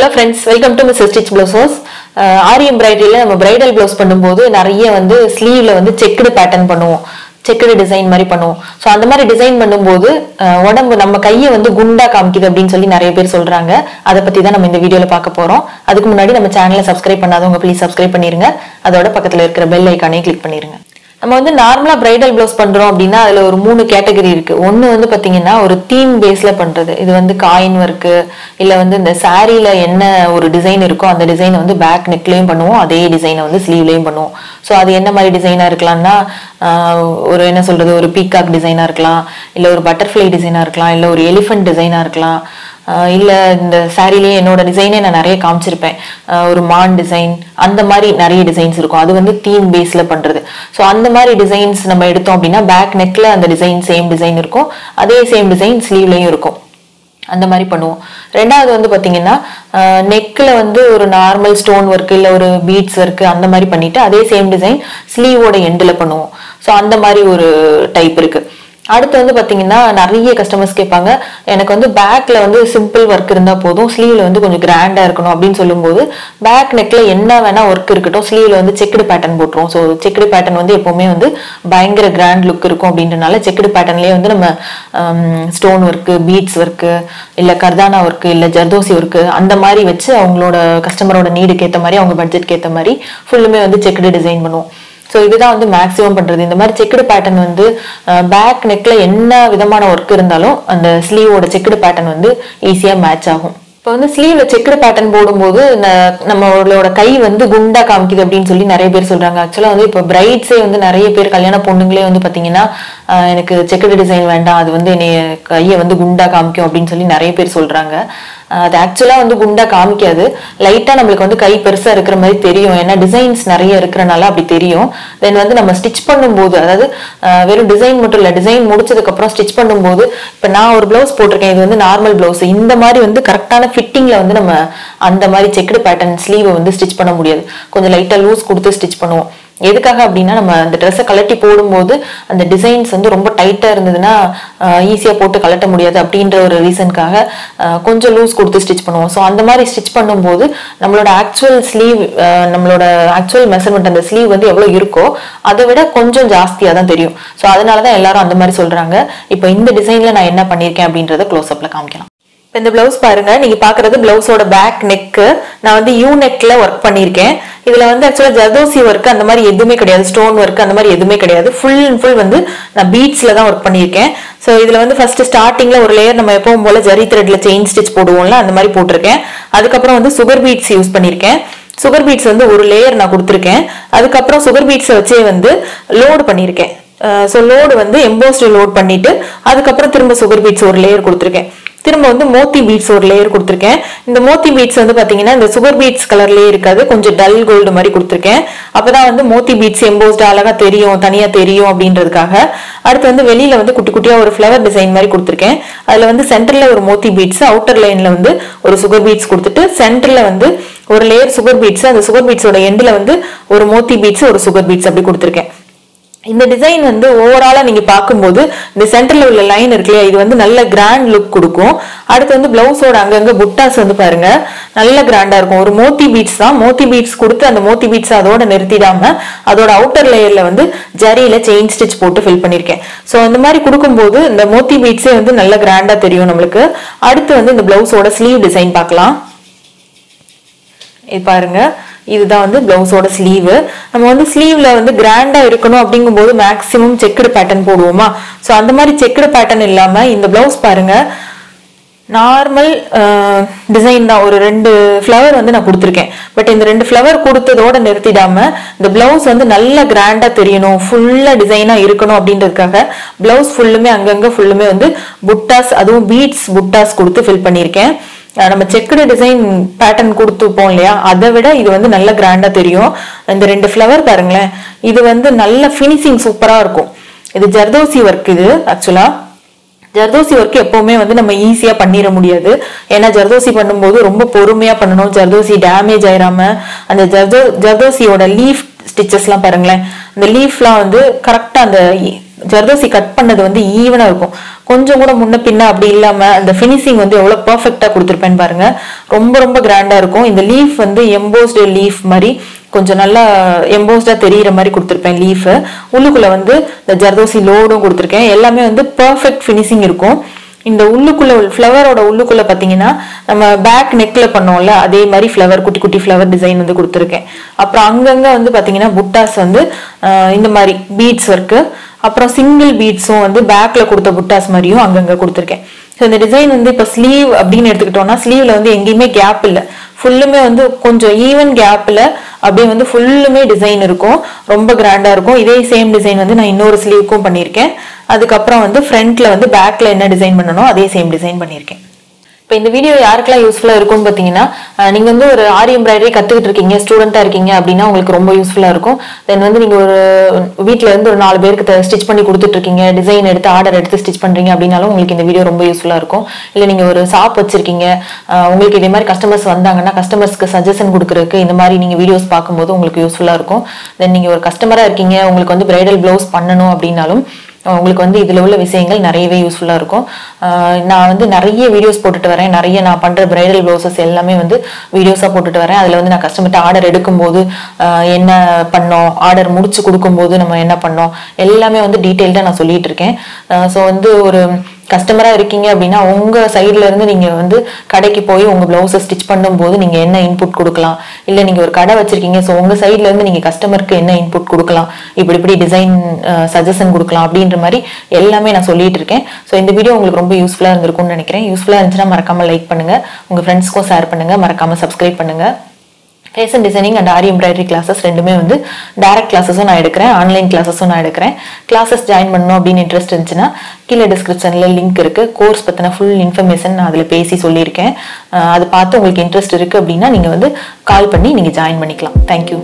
Hello friends, welcome to Mrs. Stitch Blouses. Aari Embroidery la nama bridal blouse பண்ணும்போது நிறைய வந்து ஸ்லீவ்ல வந்து checked pattern பண்ணுவோம். செக்டு டிசைன் மாதிரி பண்ணுவோம். சோ அந்த மாதிரி டிசைன் பண்ணும்போது உடம்பு நம்ம கையை வந்து குண்டா காமிக்குது அப்படினு சொல்லி நிறைய பேர் சொல்றாங்க. அத பத்தி தான் நம்ம இந்த வீடியோல பார்க்க போறோம். அதுக்கு முன்னாடி நம்ம சேனலை சப்ஸ்கிரைப் பண்ணாதவங்க ப்ளீஸ் சப்ஸ்கிரைப் பண்ணிருங்க. அதோட பக்கத்துல இருக்கிற பெல் ஐகானை கிளிக் பண்ணிருங்க. நம்ம வந்து நார்மலா பிரைடல் ப்ளவுஸ் பண்றோம் அப்படின்னா அதுல ஒரு 3 கேட்டகரி இருக்கு. ஒன்னு வந்து பாத்தீங்கன்னா ஒரு தீம் பேஸ்ல பண்றது. இது வந்து காயின் ஒர்க் இல்ல வந்து இந்த சாரீல என்ன ஒரு டிசைன் இருக்கோ அந்த டிசைனை வந்து பேக் நெக்லயும் பண்ணுவோம், அதே டிசைனை வந்து ஸ்லீவ்லயும் பண்ணுவோம். ஸோ அது என்ன மாதிரி டிசைனா இருக்கலாம்னா ஒரு என்ன சொல்றது ஒரு பீகாக் டிசைனா இருக்கலாம், இல்ல ஒரு பட்டர்ஃப்ளை டிசைனா இருக்கலாம், இல்ல ஒரு எலிஃபென்ட் டிசைனா இருக்கலாம், இல்ல இந்த சாரிலேயே என்னோட டிசைனே நான் நிறைய காமிச்சிருப்பேன். ஒரு மான் டிசைன் அந்த மாதிரி நிறைய டிசைன்ஸ் இருக்கும். அது வந்து தீம் பேஸ்ல பண்றது. ஸோ அந்த மாதிரி டிசைன்ஸ் நம்ம எடுத்தோம் அப்படின்னா பேக் நெக்ல அந்த டிசைன் சேம் டிசைன் இருக்கும், அதே சேம் டிசைன் ஸ்லீவ்லயும் இருக்கும். அந்த மாதிரி பண்ணுவோம். ரெண்டாவது வந்து பாத்தீங்கன்னா நெக்ல வந்து ஒரு நார்மல் ஸ்டோன் ஒர்க் இல்ல ஒரு பீட்ஸ் ஒர்க் அந்த மாதிரி பண்ணிட்டு அதே சேம் டிசைன் ஸ்லீவோட எண்ட்ல பண்ணுவோம். ஸோ அந்த மாதிரி ஒரு டைப் இருக்கு. அடுத்து வந்து பாத்தீங்கன்னா நிறைய கஸ்டமர்ஸ் கேட்பாங்க, எனக்கு வந்து பேக்ல வந்து சிம்பிள் ஒர்க் இருந்தா போதும், ஸ்லீவ்ல வந்து கொஞ்சம் கிராண்டா இருக்கணும் அப்படின்னு சொல்லும்போது பேக் நெக்ல என்ன வேணா ஒர்க் இருக்கட்டும், ஸ்லீவ்ல வந்து செக்குடு பேட்டர்ன் போட்டுருவோம். ஸோ செக்குடு பேட்டர்ன் வந்து எப்பவுமே வந்து பயங்கர கிராண்ட் லுக் இருக்கும் அப்படின்றனால செக்குடு பேட்டர்ன்லயே வந்து நம்ம ஸ்டோன் ஒர்க், பீட்ஸ் ஒர்க், இல்ல கர்தானா ஒர்க், இல்ல ஜர்தோசி ஒர்க் அந்த மாதிரி வச்சு அவங்களோட கஸ்டமரோட நீடுக்கு ஏற்ற மாதிரி அவங்க பட்ஜெட்க்கு ஏற்ற மாதிரி ஃபுல்லுமே வந்து செக்குடு டிசைன் பண்ணுவோம். ஸோ இதுதான் வந்து மேக்ஸிமம் பண்றது. இந்த மாதிரி செக்குடு பேட்டர்ன் வந்து பேக் நெக்ல என்ன விதமான ஒர்க் இருந்தாலும் அந்த ஸ்லீவோட செக்குடு பேட்டர்ன் வந்து ஈஸியா மேட்ச் ஆகும். இப்போ வந்து ஸ்லீவ்ல செக்குடு பேட்டர்ன் போடும்போது நம்மளோட கை வந்து குண்டா காமிக்குது அப்படின்னு சொல்லி நிறைய பேர் சொல்றாங்க. ஆக்சுவலா வந்து இப்போ பிரைட்ஸே வந்து நிறைய பேர் கல்யாண பொண்ணுங்களே வந்து பாத்தீங்கன்னா எனக்கு செக்குடு டிசைன் வேண்டாம், அது வந்து என்னைய கையை வந்து குண்டா காமிக்கும் அப்படின்னு சொல்லி நிறைய பேர் சொல்றாங்க. அது ஆக்சுவலா வந்து குண்டா காமிக்காது, லைட்டா நம்மளுக்கு வந்து கை பெருசா இருக்கிற மாதிரி தெரியும், ஏன்னா டிசைன்ஸ் நிறைய இருக்கிறனால அப்படி தெரியும். தென் வந்து நம்ம ஸ்டிச் பண்ணும்போது, அதாவது வெறும் டிசைன் மட்டும் இல்ல, டிசைன் முடிச்சதுக்கு அப்புறம் ஸ்டிச் பண்ணும்போது, இப்ப நான் ஒரு பிளவுஸ் போட்டிருக்கேன், இது வந்து நார்மல் பிளவுஸ், இந்த மாதிரி வந்து கரெக்டான ஃபிட்டிங்ல வந்து நம்ம அந்த மாதிரி செக்குடு பேட்டர்ன் ஸ்லீவை வந்து ஸ்டிச் பண்ண முடியாது. கொஞ்சம் லைட்டா லூஸ் கொடுத்து ஸ்டிச் பண்ணுவோம். எதுக்காக அப்படின்னா நம்ம அந்த ட்ரெஸ்ஸை கலட்டி போடும்போது அந்த டிசைன்ஸ் வந்து ரொம்ப டைட்டா இருந்ததுன்னா ஈஸியா போட்டு கலட்ட முடியாது அப்படின்ற ஒரு ரீசனுக்காக கொஞ்சம் லூஸ் கொடுத்து ஸ்டிச் பண்ணுவோம். ஸோ அந்த மாதிரி ஸ்டிச் பண்ணும்போது நம்மளோட ஆக்சுவல் ஸ்லீவ், நம்மளோட ஆக்சுவல் மெஷர்மெண்ட் அந்த ஸ்லீவ் வந்து எவ்வளவு இருக்கோ அதை விட கொஞ்சம் ஜாஸ்தியா தான் தெரியும். ஸோ அதனாலதான் எல்லாரும் அந்த மாதிரி சொல்றாங்க. இப்போ இந்த டிசைன்ல நான் என்ன பண்ணிருக்கேன் அப்படின்றத க்ளோஸ் அப்ல காமிக்கலாம். இந்த பிளவுஸ் பாருங்க, நீங்க பாக்குறது பிளவுஸோட பேக் நெக். நான் வந்து யூ நெக்ல ஒர்க் பண்ணிருக்கேன். இதுல வந்து ஆக்சுவலா ஜர்தோசி ஒர்க் அந்த மாதிரி எதுவுமே கிடையாது, ஸ்டோன் ஒர்க் அந்த மாதிரி எதுவுமே கிடையாது. ஃபுல் அண்ட் ஃபுல் வந்து நான் பீட்ஸ்ல தான் ஒர்க் பண்ணிருக்கேன். ஸோ இதுல வந்து ஃபர்ஸ்ட் ஸ்டார்டிங்ல ஒரு லேயர் நம்ம எப்பவும் போல ஜரி த்ரெட்ல செயின் ஸ்டிச் போடுவோம்ல அந்த மாதிரி போட்டிருக்கேன். அதுக்கப்புறம் வந்து சுகர் பீட்ஸ் யூஸ் பண்ணிருக்கேன். சுகர் பீட்ஸ் வந்து ஒரு லேயர் நான் கொடுத்துருக்கேன். அதுக்கப்புறம் சுகர் பீட்ஸை வச்சே வந்து லோடு பண்ணிருக்கேன். ஸோ லோடு வந்து எம்போஸ்டு லோட் பண்ணிட்டு அதுக்கப்புறம் திரும்ப சுகர் பீட்ஸ் ஒரு லேயர் கொடுத்துருக்கேன். திரும்ப வந்து மோத்தி பீட்ஸ் ஒரு லேயர் கொடுத்துருக்கேன். இந்த மோத்தி பீட்ஸ் வந்து பாத்தீங்கன்னா இந்த சுகர் பீட்ஸ் கலர்லயே இருக்காது, கொஞ்சம் டல் கோல்டு மாதிரி கொடுத்துருக்கேன். அப்பதான் வந்து மோத்தி பீட்ஸ் எம்போஸ்டு அழகா தெரியும், தனியா தெரியும் அப்படின்றதுக்காக. அடுத்து வந்து வெளியில வந்து குட்டி குட்டியா ஒரு ஃபிளவர் டிசைன் மாதிரி கொடுத்துருக்கேன். அதுல வந்து சென்டர்ல ஒரு மோத்தி பீட்ஸ், அவுட்டர் லைன்ல வந்து ஒரு சுகர் பீட்ஸ் கொடுத்துட்டு சென்டர்ல வந்து ஒரு லேயர் சுகர் பீட்ஸ், அந்த சுகர் பீட்ஸோட எண்ட்ல வந்து ஒரு மோத்தி பீட்ஸ், ஒரு சுகர் பீட்ஸ் அப்படி கொடுத்துருக்கேன். இந்த டிசைன் வந்து ஓவராலா நீங்க பாக்கும்போது இந்த சென்டர்ல உள்ள லைன் இருக்கு இல்லையா, இது வந்து நல்ல கிராண்ட் லுக் கொடுக்கும். அடுத்து வந்து பிளவுஸோட அங்கங்க புட்டாஸ் வந்து பாருங்க நல்ல கிராண்டா இருக்கும். ஒரு மோத்தி பீட்ஸ் தான், மோத்தி பீட்ஸ் கொடுத்து அந்த மோத்தி பீட்ஸ் அதோட நிறுத்திடாம அதோட அவுட்டர் லேயர்ல வந்து ஜரியில செயின் ஸ்டிச் போட்டு ஃபில் பண்ணிருக்கேன். சோ இந்த மாதிரி கொடுக்கும்போது இந்த மோத்தி பீட்ஸே வந்து நல்ல கிராண்டா தெரியும் நம்மளுக்கு. அடுத்து வந்து இந்த பிளவுஸோட ஸ்லீவ் டிசைன் பார்க்கலாம். இது பாருங்க, இதுதான் வந்து பிளவுஸோட ஸ்லீவ். நம்ம வந்து ஸ்லீவ்ல வந்து கிராண்டா இருக்கணும் அப்படிங்கும்போது மேக்சிமம் செக்குடு பேட்டர்ன் போடுவோமா. ஸோ அந்த மாதிரி செக்குடு பேட்டர்ன் இல்லாம இந்த பிளவுஸ் பாருங்க நார்மல் டிசைன் தான். ஒரு 2 ஃப்ளவர் வந்து நான் கொடுத்துருக்கேன். பட் இந்த 2 ஃப்ளவர் கொடுத்ததோட நிறுத்திடாம இந்த பிளவுஸ் வந்து நல்ல கிராண்டா தெரியணும், ஃபுல்லா டிசைனா இருக்கணும் அப்படின்றதுக்காக பிளவுஸ் ஃபுல்லுமே அங்கங்க ஃபுல்லுமே வந்து புட்டாஸ், அதுவும் பீட்ஸ் புட்டாஸ் கொடுத்து ஃபில் பண்ணியிருக்கேன். நம்ம செக்குடு டிசைன் பேட்டர்ன் கொடுத்துப்போம் இல்லையா, அதை விட இது வந்து நல்ல கிராண்டா தெரியும். இந்த 2 ஃப்ளவர் பாருங்களேன், இது வந்து நல்ல ஃபினிஷிங் சூப்பரா இருக்கும். இது ஜர்தோசி ஒர்க். இது ஆக்சுவலா ஜர்தோசி ஒர்க் எப்பவுமே வந்து நம்ம ஈஸியா பண்ணிட முடியாது. ஏன்னா ஜர்தோசி பண்ணும்போது ரொம்ப பொறுமையா பண்ணணும், ஜர்தோசி டேமேஜ் ஆயிராம. அந்த ஜர்தோசியோட லீஃப் ஸ்டிச்சஸ் எல்லாம் பாருங்களேன், இந்த லீஃப்லாம் வந்து கரெக்டா அந்த ஜர்தோசி கட் பண்ணது வந்து ஈவனா இருக்கும். கொஞ்சம் கூட முன்ன பின்ன அப்படி இல்லாம அந்த ஃபினிஷிங் வந்து எவ்வளவு பெர்ஃபெக்ட்டா கொடுத்துருப்பேன்னு பாருங்க. ரொம்ப ரொம்ப கிராண்டா இருக்கும். இந்த லீஃப் வந்து எம்போஸ்டு லீஃப் மாதிரி கொஞ்சம் நல்லா எம்போஸ்டா தெரியிற மாதிரி கொடுத்துருப்பேன் லீஃப். உள்ளுக்குள்ள வந்து இந்த ஜர்தோசி லோடும் கொடுத்துருக்கேன். எல்லாமே வந்து பெர்ஃபெக்ட் ஃபினிஷிங் இருக்கும். இந்த உள்ளுக்குள்ள ஃப்ளவரோட உள்ளுக்குள்ள பாத்தீங்கன்னா நம்ம பேக் நெக்ல பண்ணோம்ல அதே மாதிரி ஃப்ளவர் குட்டி குட்டி ஃப்ளவர் டிசைன் வந்து கொடுத்துருக்கேன். அப்புறம் அங்கங்க வந்து பாத்தீங்கன்னா புட்டாஸ் வந்து இந்த மாதிரி பீட்ஸ் ஒர்க்கு, அப்புறம் சிங்கிள் பீட்ஸும் வந்து பேக்ல கொடுத்த புட்டாஸ் மாதிரியும் அங்கங்க கொடுத்துருக்கேன். ஸோ இந்த டிசைன் வந்து இப்போ ஸ்லீவ் அப்படின்னு எடுத்துக்கிட்டோம்னா ஸ்லீவ்ல வந்து எங்கேயுமே கேப் இல்லை, ஃபுல்லுமே வந்து கொஞ்சம் ஈவன் கேப்ல அப்படியே வந்து ஃபுல்லுமே டிசைன் இருக்கும். ரொம்ப கிராண்டா இருக்கும். இதே சேம் டிசைன் வந்து நான் இன்னொரு ஸ்லீவுக்கும் பண்ணியிருக்கேன். அதுக்கப்புறம் வந்து ஃப்ரண்ட்ல வந்து பேக்ல என்ன டிசைன் பண்ணணும் அதே சேம் டிசைன் பண்ணியிருக்கேன். இப்போ இந்த வீடியோ யாருக்கெல்லாம் யூஸ்ஃபுல்லா இருக்கும்னு பார்த்தீங்கன்னா, நீங்க வந்து ஒரு ஆரி எம்ப்ராய்டரி கத்துக்கிட்டு இருக்கீங்க, ஸ்டூடெண்டா இருக்கீங்க அப்படின்னா உங்களுக்கு ரொம்ப யூஸ்ஃபுல்லா இருக்கும். தென் வந்து நீங்க ஒரு வீட்டில் இருந்து ஒரு 4 பேருக்கு ஸ்டிச் பண்ணி கொடுத்துட்டு இருக்கீங்க, டிசைன் எடுத்து ஆர்டர் எடுத்து ஸ்டிச் பண்றீங்க அப்படின்னாலும் உங்களுக்கு இந்த வீடியோ ரொம்ப யூஸ்ஃபுல்லா இருக்கும். இல்லை நீங்க ஒரு ஷாப் வச்சிருக்கீங்க, உங்களுக்கு இதே மாதிரி கஸ்டமர்ஸ் வந்தாங்கன்னா கஸ்டமர்ஸ்க்கு சஜஷன் கொடுக்குறதுக்கு இந்த மாதிரி நீங்க வீடியோஸ் பார்க்கும்போது உங்களுக்கு யூஸ்ஃபுல்லா இருக்கும். தென் நீங்க ஒரு கஸ்டமரா இருக்கீங்க, உங்களுக்கு வந்து பிரைடல் பிளவுஸ் பண்ணணும் அப்படின்னாலும் உங்களுக்கு வந்து இதுல உள்ள விஷயங்கள் நிறையவே யூஸ்ஃபுல்லா இருக்கும். நான் வந்து நிறைய வீடியோஸ் போட்டுட்டு வரேன். நிறைய நான் பண்ற பிரைடல் பிளவுசஸ் எல்லாமே வந்து வீடியோஸா போட்டுட்டு வரேன். அதுல வந்து நான் கஸ்டமர்கிட்ட ஆர்டர் எடுக்கும்போது என்ன பண்ணோம், ஆர்டர் முடிச்சு கொடுக்கும்போது நம்ம என்ன பண்ணோம் எல்லாமே வந்து டீட்டெயில்டா நான் சொல்லிட்டு இருக்கேன். ஸோ வந்து ஒரு கஸ்டமரா இருக்கீங்க அப்படின்னா உங்க சைட்ல இருந்து நீங்க வந்து கடைக்கு போய் உங்க பிளவுஸை ஸ்டிச் பண்ணும்போது நீங்க என்ன இன்புட் கொடுக்கலாம், இல்ல நீங்க ஒரு கடை வச்சிருக்கீங்க, ஸோ உங்க சைட்ல இருந்து நீங்க கஸ்டமருக்கு என்ன இன்புட் கொடுக்கலாம், இப்படி டிசைன் சஜஷன் கொடுக்கலாம் அப்படின்ற மாதிரி எல்லாமே நான் சொல்லிட்டு இருக்கேன். ஸோ இந்த வீடியோ உங்களுக்கு ரொம்ப யூஸ்ஃபுல்லா இருந்திருக்கும்னு நினைக்கிறேன். யூஸ்ஃபுல்லா இருந்துச்சுன்னா மறக்காம லைக் பண்ணுங்க, உங்க ஃப்ரெண்ட்ஸ்க்கும் ஷேர் பண்ணுங்க, மறக்காம சப்ஸ்கிரைப் பண்ணுங்க. Fashion designing and aari embroidery classes ரெண்டுமே வந்து டைரக்ட் கிளாஸஸும் நான் எடுக்கிறேன், ஆன்லைன் கிளாஸஸும் நான் எடுக்கிறேன். கிளாஸஸ் ஜாயின் பண்ணணும் அப்படின்னு இன்ட்ரெஸ்ட் இருந்துச்சுன்னா கீழே டிஸ்கிரிப்ஷனில் லிங்க் இருக்கு. கோர்ஸ் பற்றின ஃபுல் இன்ஃபர்மேஷன் நான் அதில் பேசி சொல்லியிருக்கேன். அதை பார்த்து உங்களுக்கு இன்ட்ரெஸ்ட் இருக்கு அப்படின்னா நீங்கள் வந்து கால் பண்ணி நீங்கள் ஜாயின் பண்ணிக்கலாம். தேங்க்யூ.